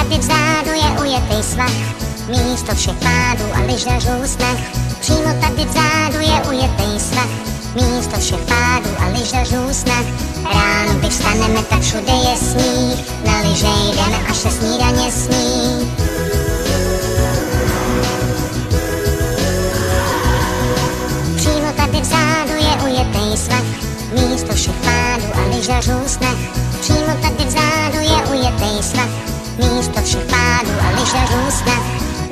tady vzadu je ujetej svah, místo všech pádů a lyžařů snah. Přímo tady vzadu je ujetej svah, místo všech pádů a lyžařů snah. Ráno když vstaneme, tak všude je sníh, na lyže jdeme, až se snídaně sní. Přímo tady vzadu je ujetej svah, místo všech pádů a lyžařů snah. Přímo tady vzadu je ujetej svah, místo všech pádů a lyžařů snah.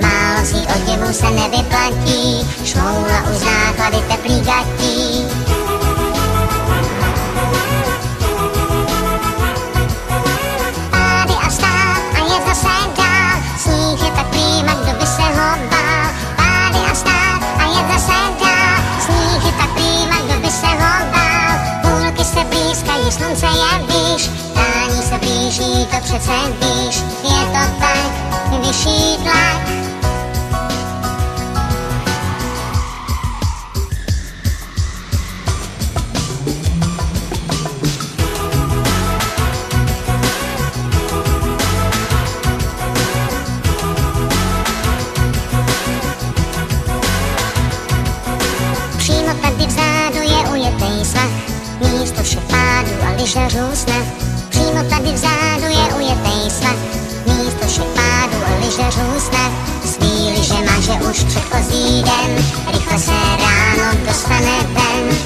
Málo svých oděvů se nevyplatí, šmoula už základy teplý gatí. Pády a vstát a jet zase dál, sníh je tak prýma, kdo by se ho bál. Pády a vstát a jet zase dál, sníh je tak prýma, kdo by se ho bál. Půlky se blízkají, slunce je výš, tání se blíží, to přece víš. Je to tak, vyšší tlak. Přímo tady vzadu je ujetej svah, místo všech pádů a lyžařů snah. Přímo tady vzadu je ujetej svah, místo všech pádů a lyžařů snah. Svý lyže má, že už předchozí den, rychle se ráno dostane ven.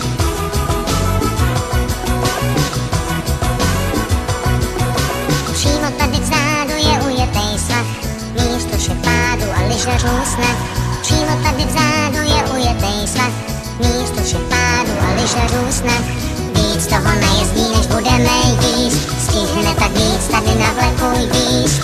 Přímo tady vzadu je ujetej svah, místo všech pádů a lyžařů snah. Přímo tady vzadu je ujetej svah, místo všech pádů a lyžařů snah. Víc toho nejezdí, než budeme jíst, stihne tak víc tady na vleku jíst.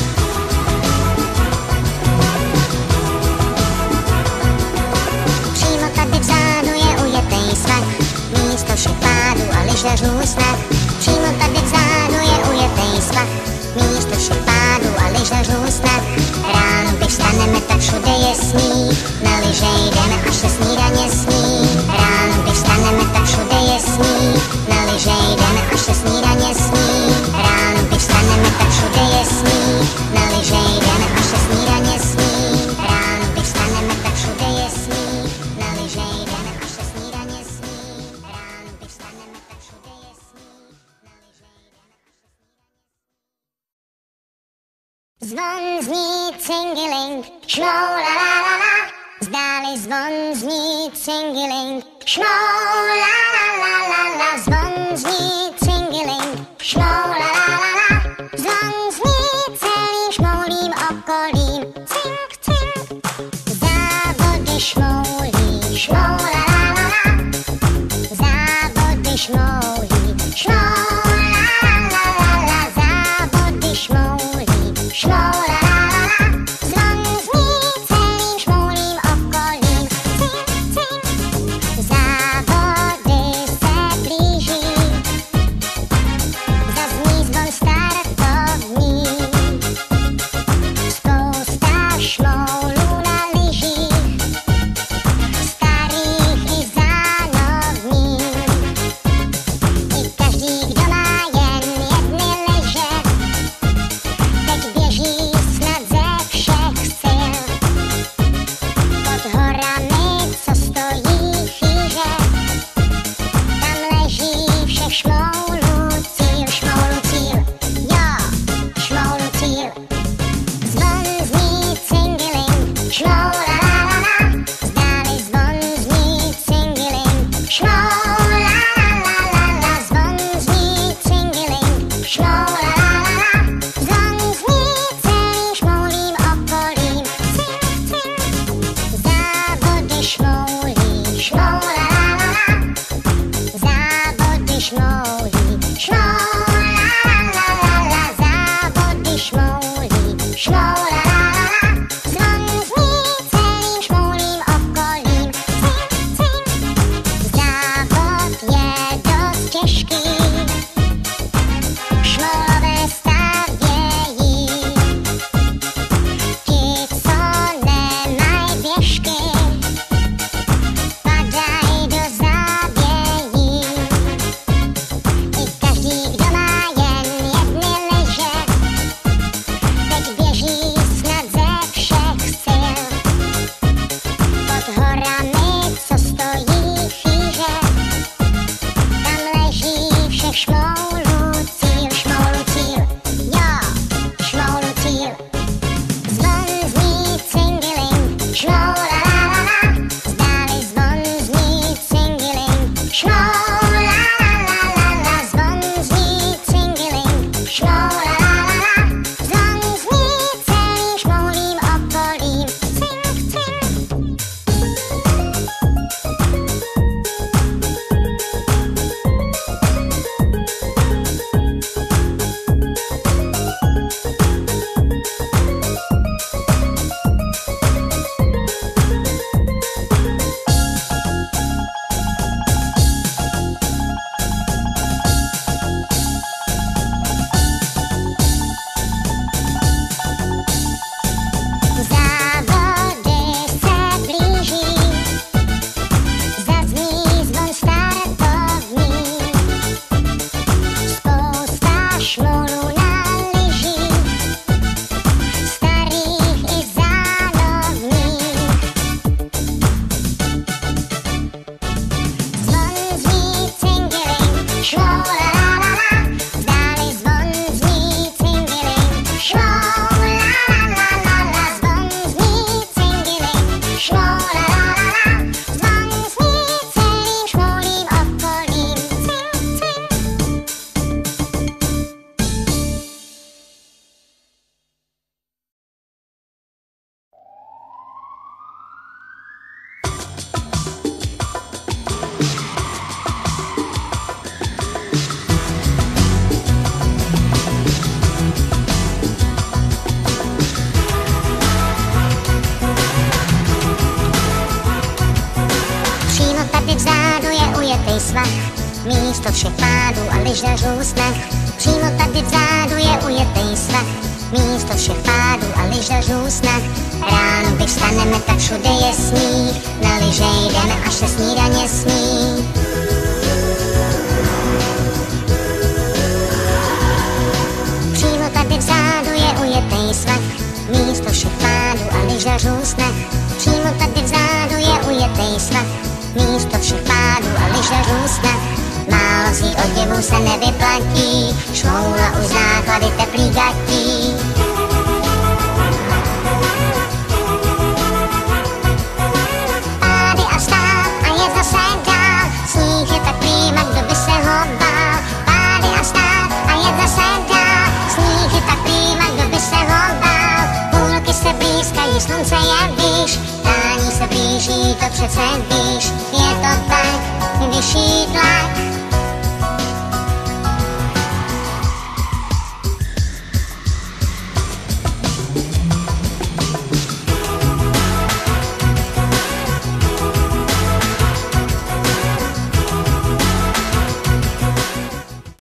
Přímo tady vzadu je ujetej svah, místo všech pádů a lyžařů snah. Přímo tady vzadu je ujetej svah, místo všech pádů a lyžařů snah. Ráno když vstaneme, tak všude je sníh, na lyže jdeme, až se snídaně sní. Ráno když vstaneme, tak všude je sníh, na lyže jdeme, až se snídaně sní. Ráno když vstaneme, tak všude je sníh, na lyže jdeme, až se snídaně sní. Ráno když vstaneme, tak všude je sníh, na lyže jdeme, až se snídaně sní. Ráno když vstaneme, tak všude je sníh, na lyže jdeme, až se snídaně sní. Zvon zní cingiling, šmou la la la la. Zdáli zvon zní cingiling, šmou la la la la la. Zvon zní cingiling, šmou la la la la. Zvon zní celým šmoulím okolím, cink cink. Závody šmoulí, šmou la la la la. Závody šmoulí, šmou la la la la. Závody šmoulí, šmou la la la. Zvon zní celým šmoulím okolím, cink cink. Závody se blíží, zazní zvon startovní. Spousta šmoulů na lyžích, starých i zánovních. I každý, kdo má jen jedny lyže, teď běží snad ze všech sil. Pod horami, co stojí chýře, tam leží všech šmoulů cíl, šmoulů cíl, jo, šmoulů cíl. Zvon zní cingiling, šmou la la la la. Zdáli zvon zní cingiling, šmou la la la la la. Zvon zní cingiling, šmou la la la la. Zvon zní celým šmoulím okolím, cink cink. Závody šmoulí, šmou la la la la. Závody šmoulí, šmou la la la la. Závody šmoulí, šmou la la la la. Zvon zní celým šmoulím okolím, cink cink. Závod je dost těžký, šmoulové stavějí. Ti, co nemají běžky, padají do závějí. I každý, svah, místo všech pádů a lyžařů snah. Přímo tady vzadu je ujetej svah, místo všech pádů a lyžařů snah. Ráno když vstaneme, tak všude je sníh, na lyže jdeme, až se snídaně smí. Přímo tady vzadu je ujetej svah, místo všech pádů a lyžařů snah. Přímo tady vzadu je ujetej svah, místo všech pádů a lyžařů snah. Málo svých oděvů se nevyplatí, šmoula už základy teplý gatí. Pády a vstát a jet zase dál, sníh je tak prýma, kdo by se ho bál. Pády a vstát a jet zase dál, sníh je tak prýma, kdo by se ho bál. Půlky se blízkají, slunce je výš, tání se blíží, to přece víš. Je to tak, vyšší tlak,